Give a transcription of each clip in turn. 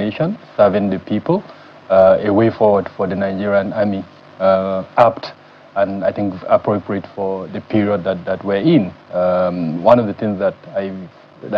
nation, serving the people, a way forward for the Nigerian army, apt and I think appropriate for the period that we're in. One of the things that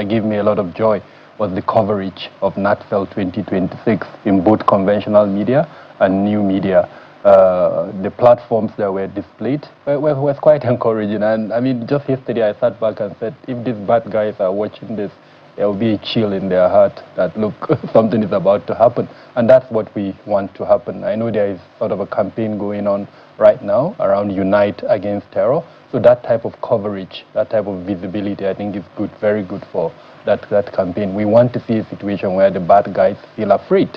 gave me a lot of joy was the coverage of NATFEL 2026 in both conventional media and new media. The platforms that were displayed was quite encouraging. And I mean, just yesterday I sat back and said, if these bad guys are watching this, there will be a chill in their heart that, look, something is about to happen. And that's what we want to happen. I know there is sort of a campaign going on right now around Unite Against Terror. So that type of coverage, that type of visibility, I think is good, very good for that campaign. We want to see a situation where the bad guys feel afraid.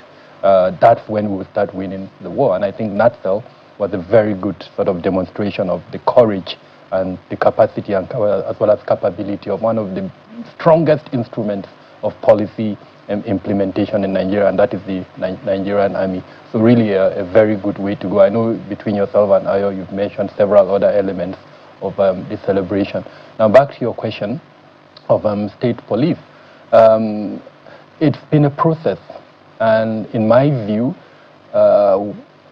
That's when we will start winning the war. And I think NATFEL was a very good sort of demonstration of the courage and the capacity and as well as capability of one of the strongest instruments of policy and implementation in Nigeria, and that is the Nigerian army. So really a very good way to go. I know between yourself and Ayo, you've mentioned several other elements of the celebration. Now back to your question of state police. It's been a process, and in my view,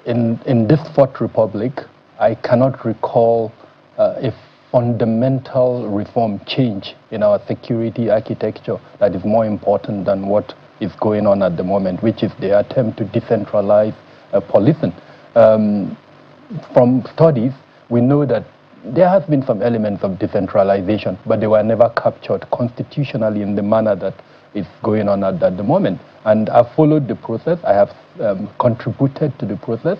in this Fourth Republic, I cannot recall a fundamental reform change in our security architecture that is more important than what is going on at the moment, which is the attempt to decentralize policing. From studies, we know that there has been some elements of decentralization, but they were never captured constitutionally in the manner that is going on at the moment. And I've followed the process. I have contributed to the process.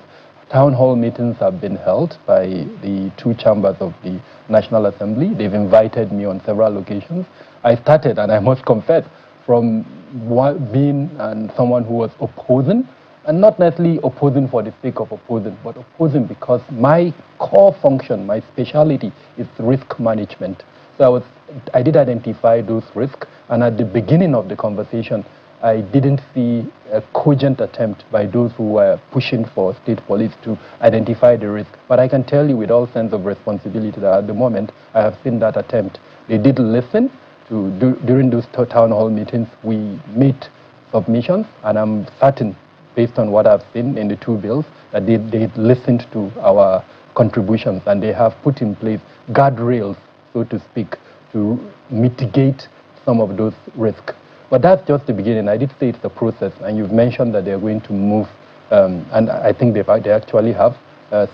Town hall meetings have been held by the two chambers of the National Assembly. They've invited me on several occasions. I started, and I must confess, from being someone who was opposing, and not necessarily opposing for the sake of opposing, but opposing because my core function, my specialty is risk management. So I did identify those risks, and at the beginning of the conversation, I didn't see a cogent attempt by those who were pushing for state police to identify the risk. But I can tell you with all sense of responsibility that at the moment, I have seen that attempt. They did listen during those town hall meetings. We made submissions, and I'm certain, based on what I've seen in the two bills, that they listened to our contributions, and they have put in place guardrails, so to speak, to mitigate some of those risks. But that's just the beginning. I did say it's the process, and you've mentioned that they're going to move, and I think they actually have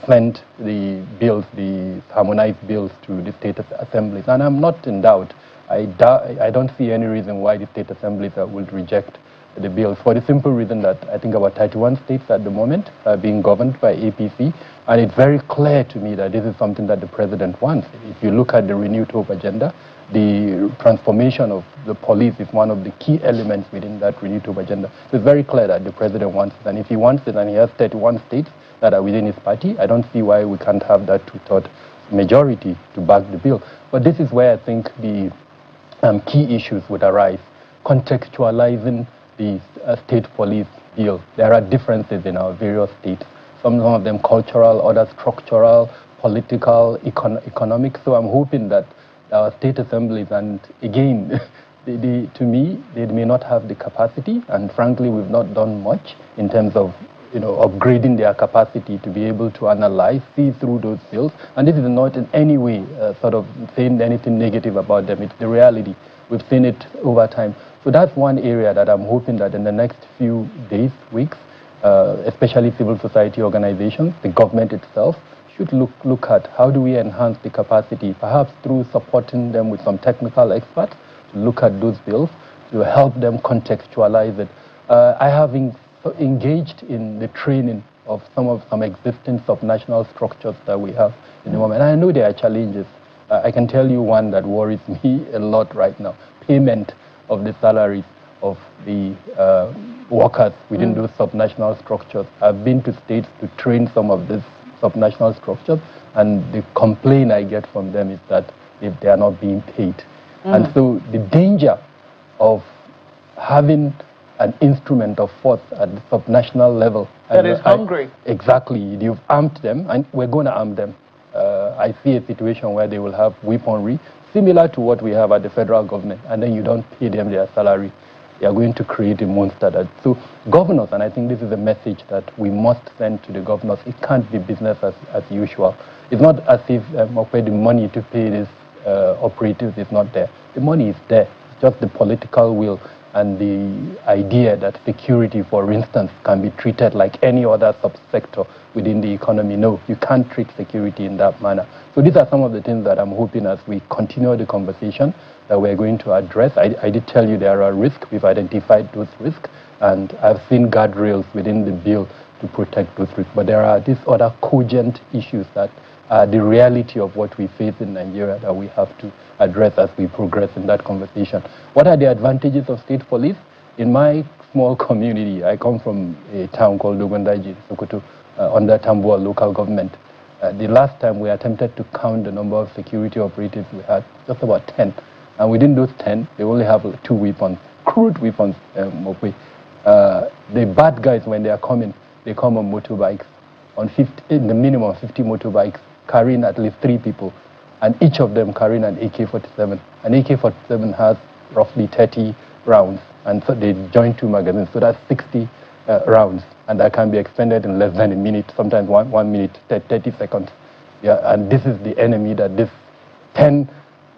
sent the bills, the harmonized bills, to the state assemblies. And I'm not in doubt. I don't see any reason why the state assemblies will reject the bill, for the simple reason that I think about 31 states at the moment are being governed by APC, and it's very clear to me that this is something that the president wants. If you look at the Renewed Hope agenda, the transformation of the police is one of the key elements within that Renewed Hope agenda. So it's very clear that the president wants it, and if he wants it and he has 31 states that are within his party, I don't see why we can't have that two-thirds majority to back the bill. But this is where I think the key issues would arise, contextualizing the state police bill. There are differences in our various states, some of them cultural, others structural, political, economic. So I'm hoping that our state assemblies, and again, to me, they may not have the capacity, and frankly, we've not done much in terms of upgrading their capacity to be able to analyze, see through those bills. And this is not in any way sort of saying anything negative about them. It's the reality. We've seen it over time. So that's one area that I'm hoping that in the next few days, weeks, especially civil society organizations, the government itself, should look at how do we enhance the capacity, perhaps through supporting them with some technical experts to look at those bills, to help them contextualize it. I have engaged in the training of some existing subnational structures that we have in the moment. And I know there are challenges. I can tell you one that worries me a lot right now: payment of the salaries of the workers within those subnational structures. I've been to states to train some of these subnational structures, and the complaint I get from them is that if they are not being paid. And so the danger of having an instrument of force at the subnational level that is hungry. Exactly. You've armed them, and we're going to arm them. I see a situation where they will have weaponry similar to what we have at the federal government, and then you don't pay them their salary. they are going to create a monster. So governors, and I think this is a message that we must send to the governors, it can't be business as usual. It's not as if the money to pay these operatives is not there. The money is there. It's just the political will and the idea that security, for instance, can be treated like any other subsector within the economy. No, you can't treat security in that manner. So these are some of the things that I'm hoping as we continue the conversation that we're going to address. I did tell you there are risks. We've identified those risks, and I've seen guardrails within the bill to protect those risks. But there are these other cogent issues that are the reality of what we face in Nigeria that we have to address as we progress in that conversation. What are the advantages of state police? In my small community, I come from a town called Dogondaji, Sokoto, under Tambuwal local government. The last time we attempted to count the number of security operatives, we had just about 10. And within those 10, they only have 2 weapons, crude weapons. The bad guys, when they are coming, they come on motorbikes, on in the minimum 50 motorbikes, carrying at least 3 people, and each of them carrying an AK-47. An AK-47 has roughly 30 rounds, and so they join 2 magazines, so that's 60 rounds, and that can be expended in less than a minute, sometimes 1 minute, 30 seconds. Yeah, and this is the enemy that this 10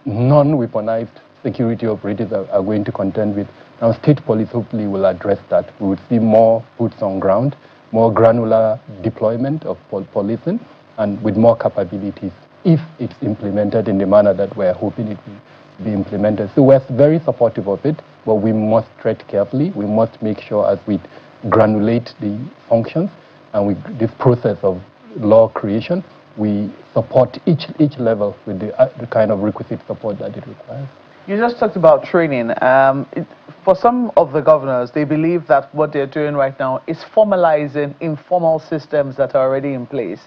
non-weaponized security operatives are going to contend with. Now, state police hopefully will address that. We would see more boots on ground, more granular deployment of policing, and with more capabilities if it's implemented in the manner that we're hoping it will be implemented. So we're very supportive of it, but we must tread carefully. We must make sure as we granulate the functions and this process of law creation, we support each level with the kind of requisite support that it requires. You just talked about training. For some of the governors, they believe that what they're doing right now is formalizing informal systems that are already in place.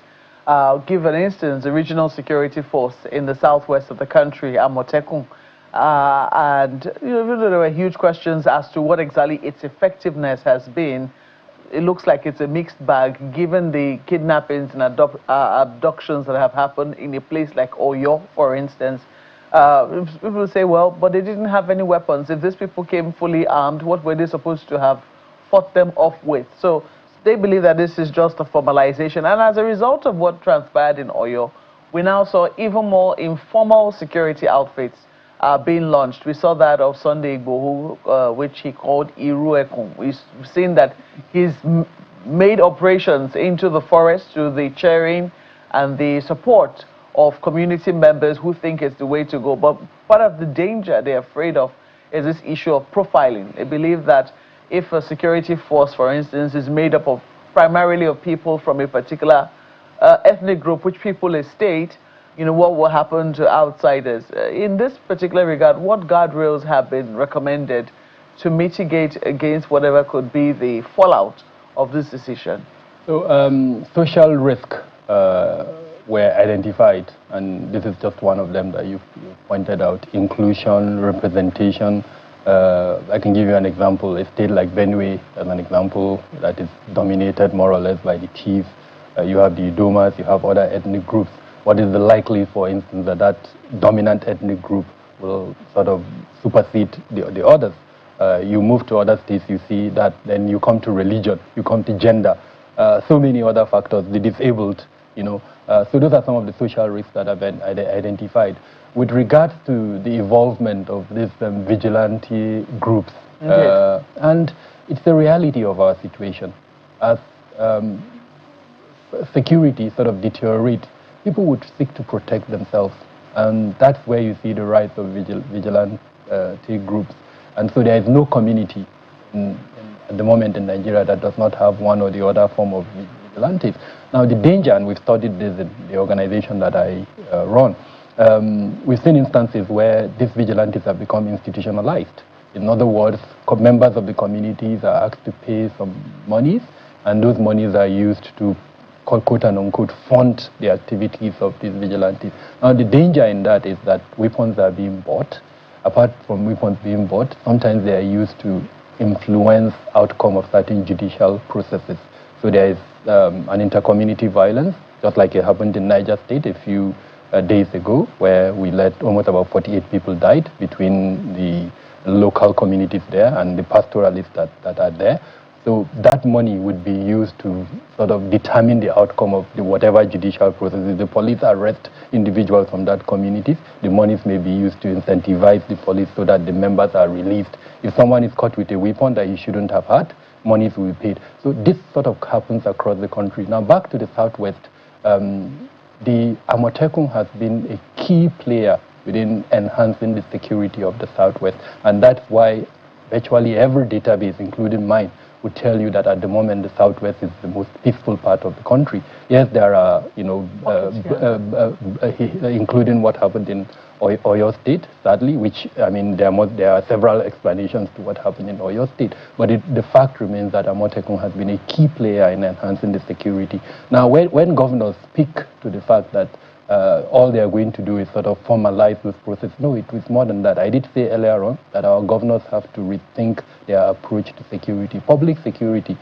Give an instance, the regional security force in the southwest of the country, Amotekun, and there were huge questions as to what exactly its effectiveness has been. It looks like it's a mixed bag, given the kidnappings and abductions that have happened in a place like Oyo, for instance. People say, well, but they didn't have any weapons. If these people came fully armed, what were they supposed to have fought them off with? So they believe that this is just a formalization. And as a result of what transpired in Oyo, we now saw even more informal security outfits being launched. We saw that of Sunday Igboho, which he called Iruekun. We've seen that he's made operations into the forest through the cheering and the support of community members who think it's the way to go. But part of the danger they're afraid of is this issue of profiling. They believe that if a security force, for instance, is made up of primarily of people from a particular ethnic group, which people is state, what will happen to outsiders? In this particular regard, what guardrails have been recommended to mitigate against whatever could be the fallout of this decision? So social risk were identified, and this is just one of them that you've pointed out: inclusion, representation. I can give you an example. A state like Benue, as an example, that is dominated more or less by the chiefs. You have the Idomas, you have other ethnic groups. What is the likely, for instance, that dominant ethnic group will sort of supersede the others? You move to other states, you see that. Then you come to religion, you come to gender, so many other factors, the disabled, So those are some of the social risks that have been identified. With regards to the involvement of these vigilante groups, and it's the reality of our situation. As security sort of deteriorates, people would seek to protect themselves, and that's where you see the rise of vigilante groups. And so there is no community at the moment in Nigeria that does not have one or the other form of vigilantes. Now the danger, and we've studied this in the organization that I run, we've seen instances where these vigilantes have become institutionalized. In other words, members of the communities are asked to pay some monies, and those monies are used to quote and unquote fund the activities of these vigilantes. Now the danger in that is that weapons are being bought. Apart from weapons being bought, sometimes they are used to influence outcome of certain judicial processes. So there is an inter-community violence, just like it happened in Niger State a few days ago, where we let almost about 48 people died between the local communities there and the pastoralists that are there. So that money would be used to sort of determine the outcome of whatever judicial process. If the police arrest individuals from that community, the monies may be used to incentivize the police so that the members are released. If someone is caught with a weapon that he shouldn't have had, monies will be paid. So this sort of happens across the country. Now back to the Southwest, the Amotekun has been a key player within enhancing the security of the Southwest, and that's why virtually every database, including mine, would tell you that at the moment the Southwest is the most peaceful part of the country. Yes, there are, including what happened in Oyo State, sadly, which, I mean, there are several explanations to what happened in Oyo State, but the fact remains that Amotekun has been a key player in enhancing the security. Now, when governors speak to the fact that all they are going to do is sort of formalize this process. No, it was more than that. I did say earlier on that our governors have to rethink their approach to security. Public security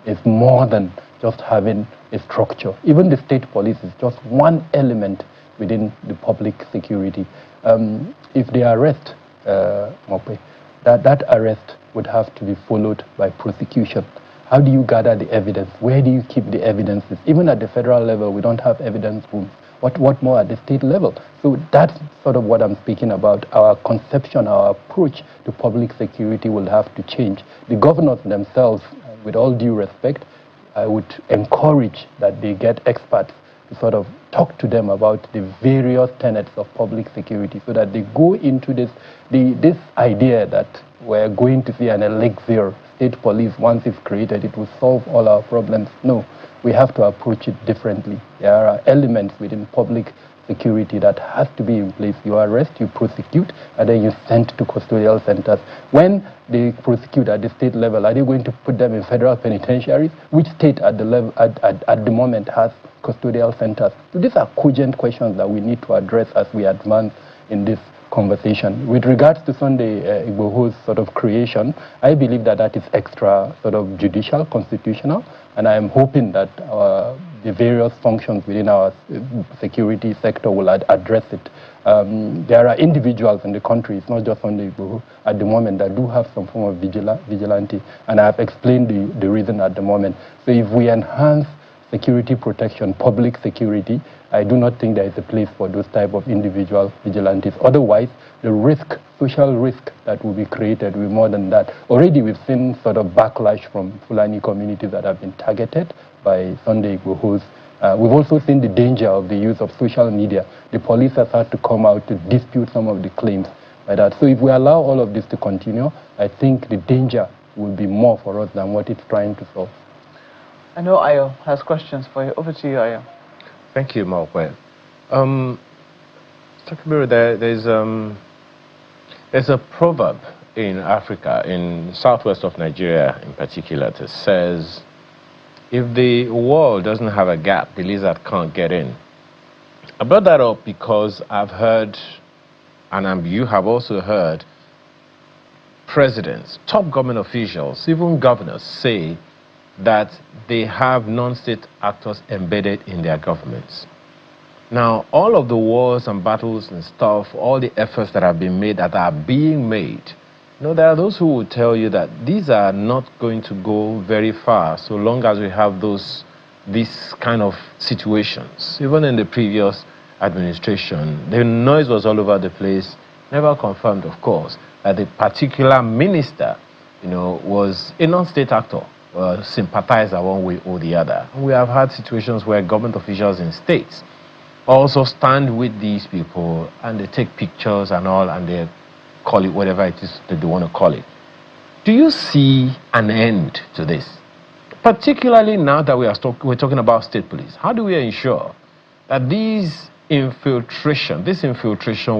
is more than just having a structure. Even the state police is just one element within the public security. If they arrest Mope, that arrest would have to be followed by prosecution. How do you gather the evidence? Where do you keep the evidences? Even at the federal level, we don't have evidence rooms. What more at the state level? So that's sort of what I'm speaking about. Our conception, our approach to public security will have to change. The governors themselves, with all due respect, I would encourage that they get experts to sort of talk to them about the various tenets of public security so that they go into this idea that we're going to see an elixir state police. Once it's created, it will solve all our problems. No. We have to approach it differently. There are elements within public security that has to be in place. You arrest, you prosecute, and then you send to custodial centers. When they prosecute at the state level, are they going to put them in federal penitentiaries? Which state at the moment has custodial centers? So these are cogent questions that we need to address as we advance in this conversation. With regards to Sunday Igboho's sort of creation, I believe that is extra sort of judicial, constitutional, and I am hoping that the various functions within our security sector will address it. There are individuals in the country, it's not just Sunday Igboho, at the moment that do have some form of vigilante, and I have explained the reason at the moment. So if we enhance security protection, public security, I do not think there is a place for those type of individual vigilantes. Otherwise, the risk, social risk that will be created will be more than that. Already we've seen sort of backlash from Fulani communities that have been targeted by Sunday Igboho's. We've also seen the danger of the use of social media. The police have had to come out to dispute some of the claims by that. So if we allow all of this to continue, I think the danger will be more for us than what it's trying to solve. I know Ayo has questions for you. Over to you, Ayo. Thank you, Malwe. There's a proverb in Africa, in southwest of Nigeria in particular, that says, if the wall doesn't have a gap, the lizard can't get in. I brought that up because I've heard, and you have also heard, presidents, top government officials, even governors say that they have non-state actors embedded in their governments. Now, all of the wars and battles and stuff, all the efforts that have been made, that are being made, there are those who will tell you that these are not going to go very far so long as we have these kind of situations. Even in the previous administration, the noise was all over the place, never confirmed, of course, that the particular minister, was a non-state actor. Sympathizer one way or the other. We have had situations where government officials in states also stand with these people and they take pictures and all, and they call it whatever it is that they want to call it. Do you see an end to this? Particularly now that we're talking about state police. How do we ensure that this infiltration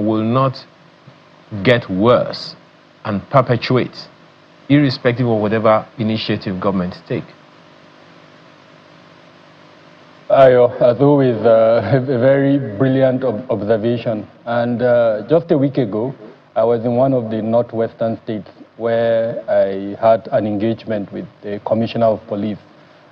will not get worse and perpetuate, irrespective of whatever initiative governments take? Ayo, as always, a very brilliant observation. And just a week ago, I was in one of the northwestern states where I had an engagement with the Commissioner of Police.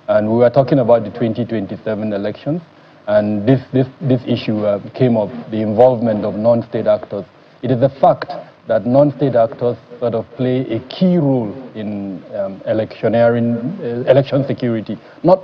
And we were talking about the 2027 elections. And this issue came up, the involvement of non-state actors. It is a fact that non-state actors sort of play a key role in election security. Not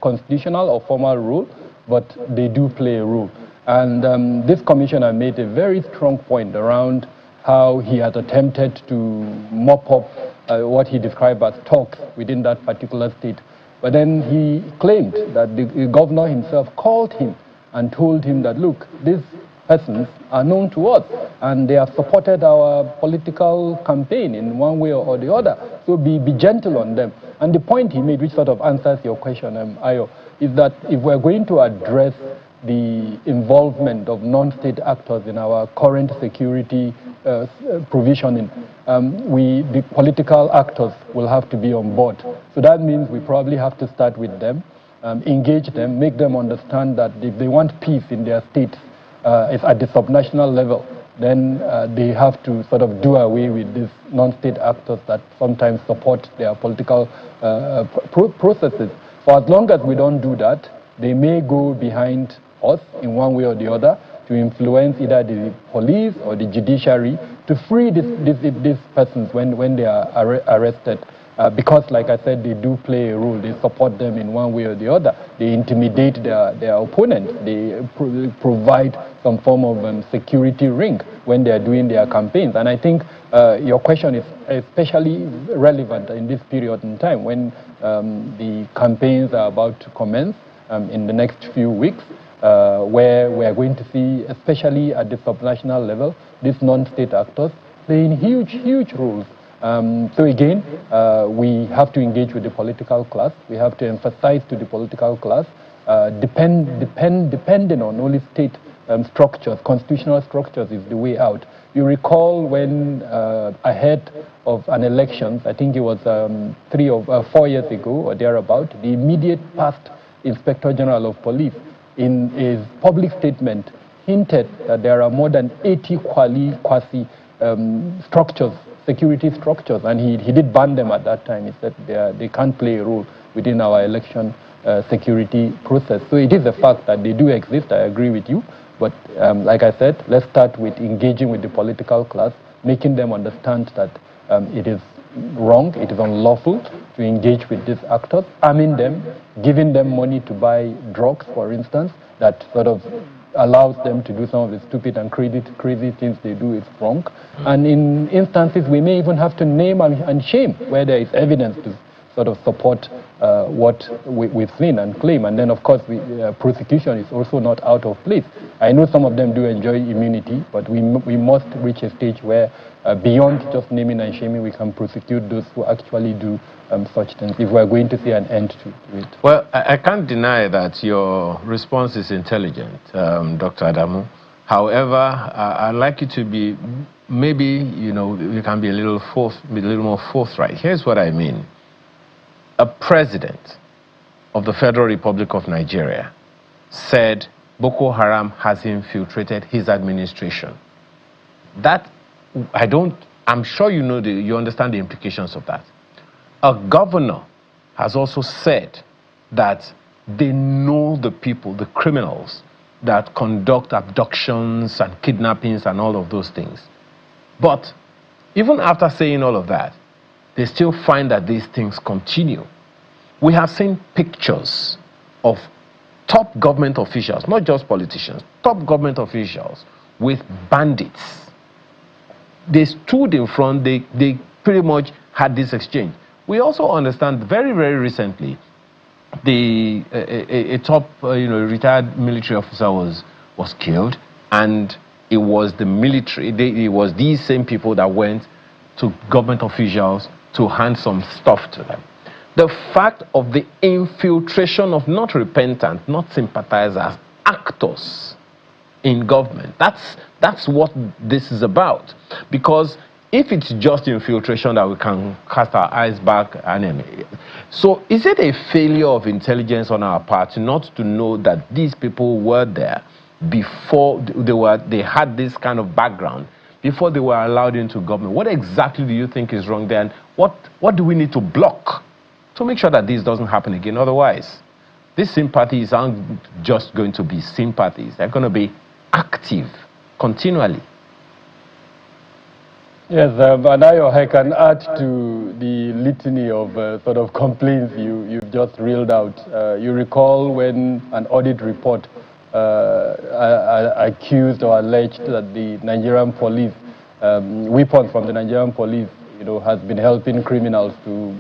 constitutional or formal role, but they do play a role. And this commissioner made a very strong point around how he had attempted to mop up what he described as talks within that particular state. But then he claimed that the governor himself called him and told him that, look, these persons are known to us and they have supported our political campaign in one way or the other. So be gentle on them. And the point he made, which sort of answers your question, Ayo, is that if we're going to address the involvement of non-state actors in our current security provisioning, the political actors will have to be on board. So that means we probably have to start with them, engage them, make them understand that if they want peace in their states, if at the subnational level, then they have to sort of do away with these non-state actors that sometimes support their political processes. For as long as we don't do that, they may go behind us in one way or the other to influence either the police or the judiciary to free these persons when they are arrested. Because, like I said, they do play a role. They support them in one way or the other. They intimidate their opponents. They provide some form of security ring when they are doing their campaigns. And I think your question is especially relevant in this period in time when the campaigns are about to commence in the next few weeks, where we are going to see, especially at the subnational level, these non-state actors playing huge roles. So again, we have to engage with the political class. We have to emphasize to the political class, depending on only state structures, constitutional structures is the way out. You recall when ahead of an election, I think it was 3 or 4 years ago or thereabout, the immediate past Inspector General of Police in his public statement hinted that there are more than 80 quasi structures, security structures, and he did ban them at that time. He said they can't play a role within our election security process. So it is a fact that they do exist, I agree with you, but like I said, let's start with engaging with the political class, making them understand that it is wrong, it is unlawful to engage with these actors, arming them, giving them money to buy drugs, for instance, that sort of allows them to do some of the stupid and crazy things they do is wrong. And in instances, we may even have to name and shame where there is evidence to sort of support what we've seen and claim. And then, of course, prosecution is also not out of place. I know some of them do enjoy immunity, but we must reach a stage where beyond just naming and shaming, we can prosecute those who actually do such things, if we're going to see an end to it. Well, I can't deny that your response is intelligent, Dr. Adamu. However, I'd like you to be, maybe, you can be a little more forthright. Here's what I mean. A president of the Federal Republic of Nigeria said Boko Haram has infiltrated his administration. That, I'm sure you understand the implications of that. A governor has also said that they know the people, the criminals that conduct abductions and kidnappings and all of those things. But even after saying all of that, they still find that these things continue. We have seen pictures of top government officials, not just politicians, top government officials with bandits. They stood in front, they pretty much had this exchange. We also understand very recently, a top retired military officer was killed, and it was the military, it was these same people that went to government officials to hand some stuff to them. The fact of the infiltration of not repentant, not sympathizers, actors in government, that's what this is about. Because if it's just infiltration that we can cast our eyes back, so is it a failure of intelligence on our part not to know that these people were there before they had this kind of background, before they were allowed into government? What exactly do you think is wrong there, and what do we need to block to make sure that this doesn't happen again? Otherwise, these sympathies aren't just going to be sympathies. They're going to be active continually. Yes, Anayo, I can add to the litany of sort of complaints you've just reeled out. You recall when an audit report accused or alleged that the Nigerian police, weapons from the Nigerian police, has been helping criminals to,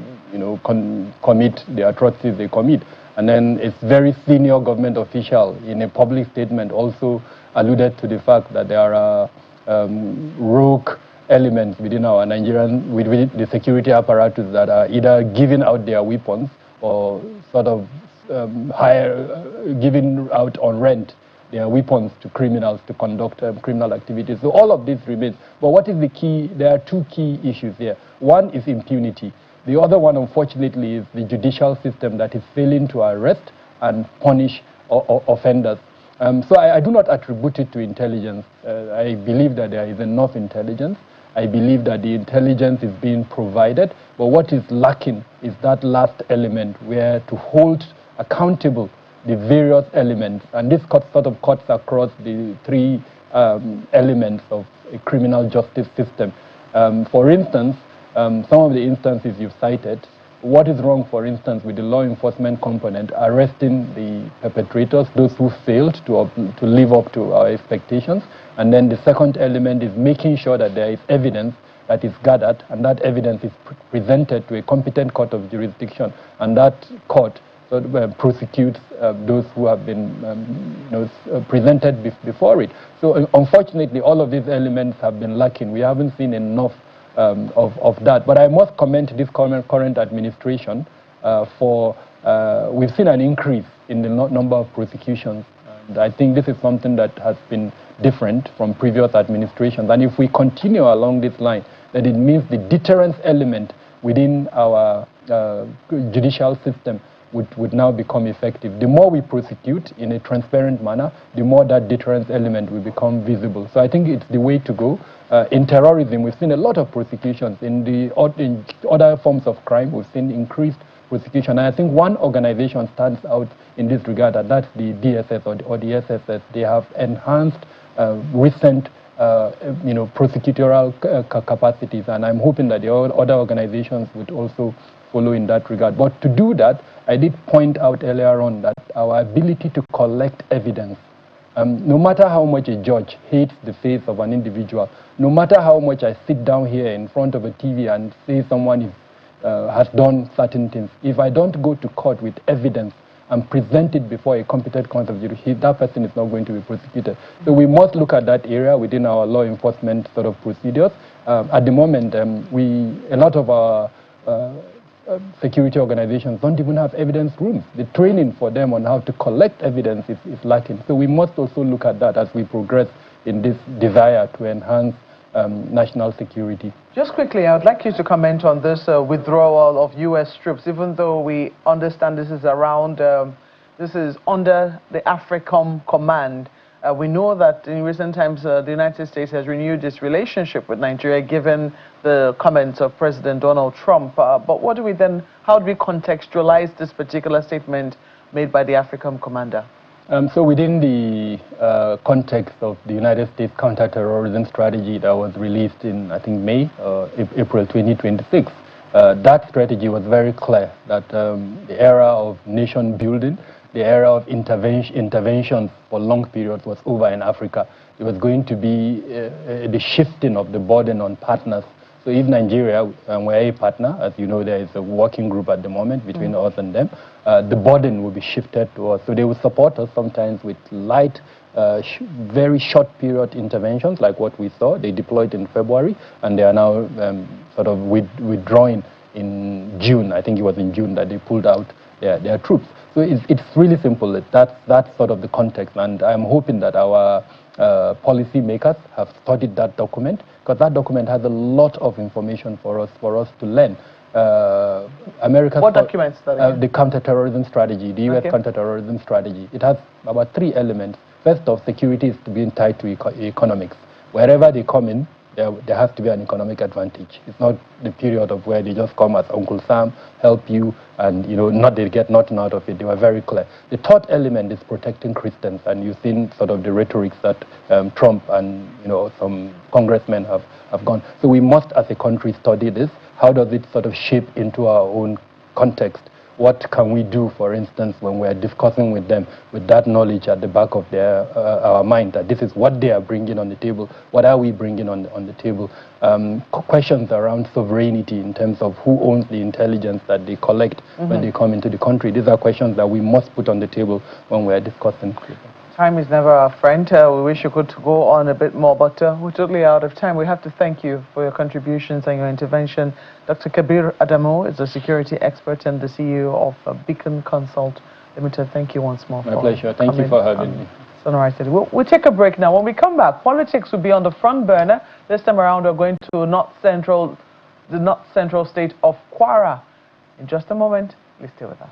commit the atrocities they commit. And then a very senior government official in a public statement also alluded to the fact that there are rogue elements within our Nigerian, within the security apparatus that are either giving out their weapons or sort of giving out on rent their weapons to criminals to conduct criminal activities. So all of this remains. But what is the key? There are two key issues here. One is impunity. The other one, unfortunately, is the judicial system that is failing to arrest and punish offenders. So I do not attribute it to intelligence. I believe that there is enough intelligence. I believe that the intelligence is being provided, but what is lacking is that last element where to hold accountable the various elements, and this sort of cuts across the three elements of a criminal justice system. For instance, some of the instances you've cited, what is wrong, for instance, with the law enforcement component, arresting the perpetrators, those who failed to live up to our expectations? And then the second element is making sure that there is evidence that is gathered, and that evidence is presented to a competent court of jurisdiction, and that court prosecutes those who have been presented before it. So unfortunately, all of these elements have been lacking. We haven't seen enough of that. But I must commend this current administration for, we've seen an increase in the number of prosecutions. And I think this is something that has been different from previous administrations. And if we continue along this line, then it means the deterrence element within our judicial system would now become effective. The more we prosecute in a transparent manner, the more that deterrence element will become visible. So I think it's the way to go. In terrorism, we've seen a lot of prosecutions. In other forms of crime, we've seen increased prosecution. And I think one organization stands out in this regard, and that's the DSS or the SSS. They have enhanced recent prosecutorial capacities, and I'm hoping that the other organizations would also follow in that regard. But to do that, I did point out earlier on that our ability to collect evidence, no matter how much a judge hates the face of an individual, no matter how much I sit down here in front of a TV and say someone has done certain things, if I don't go to court with evidence and present it before a competent court of jurisdiction, that person is not going to be prosecuted. So we must look at that area within our law enforcement sort of procedures. At the moment, a lot of our security organizations don't even have evidence rooms. The training for them on how to collect evidence is lacking. So we must also look at that as we progress in this desire to enhance national security. Just quickly, I would like you to comment on this withdrawal of U.S. troops, even though we understand this is under the AFRICOM command. We know that in recent times, the United States has renewed its relationship with Nigeria, given the comments of President Donald Trump. But how do we contextualize this particular statement made by the AFRICOM commander? So within the context of the United States counterterrorism strategy that was released in, I think, April 2026, that strategy was very clear that the era of nation building, the era of interventions for long periods was over in Africa. It was going to be the shifting of the burden on partners. So if Nigeria, we're a partner, as you know, there is a working group at the moment between us and them, the burden will be shifted to us. So they will support us sometimes with light, very short period interventions like what we saw. They deployed in February, and they are now sort of withdrawing in June. I think it was in June that they pulled out their troops. So it's really simple. That's sort of the context, and I'm hoping that our policy makers have studied that document, because that document has a lot of information for us to learn. What documents? The counterterrorism strategy, the U.S. counterterrorism strategy. It has about 3 elements. First off, security is being tied to economics. Wherever they come in, there has to be an economic advantage. It's not the period of where they just come as Uncle Sam, help you, and they get nothing out of it. They were very clear. The third element is protecting Christians, and you've seen sort of the rhetorics that Trump and some congressmen have gone. So we must, as a country, study this. How does it sort of shape into our own context? What can we do, for instance, when we're discussing with them with that knowledge at the back of our mind, that this is what they are bringing on the table, what are we bringing on the table? Questions around sovereignty in terms of who owns the intelligence that they collect when they come into the country. These are questions that we must put on the table when we're discussing. Time is never our friend. We wish you could go on a bit more, but we're totally out of time. We have to thank you for your contributions and your intervention. Dr. Kabir Adamu is a security expert and the CEO of Beacon Consult Limited. Thank you once more. My pleasure. Thank you for having me. Sunrise City. We'll take a break now. When we come back, politics will be on the front burner. This time around, we're going to the North Central state of Kwara. In just a moment, please stay with us.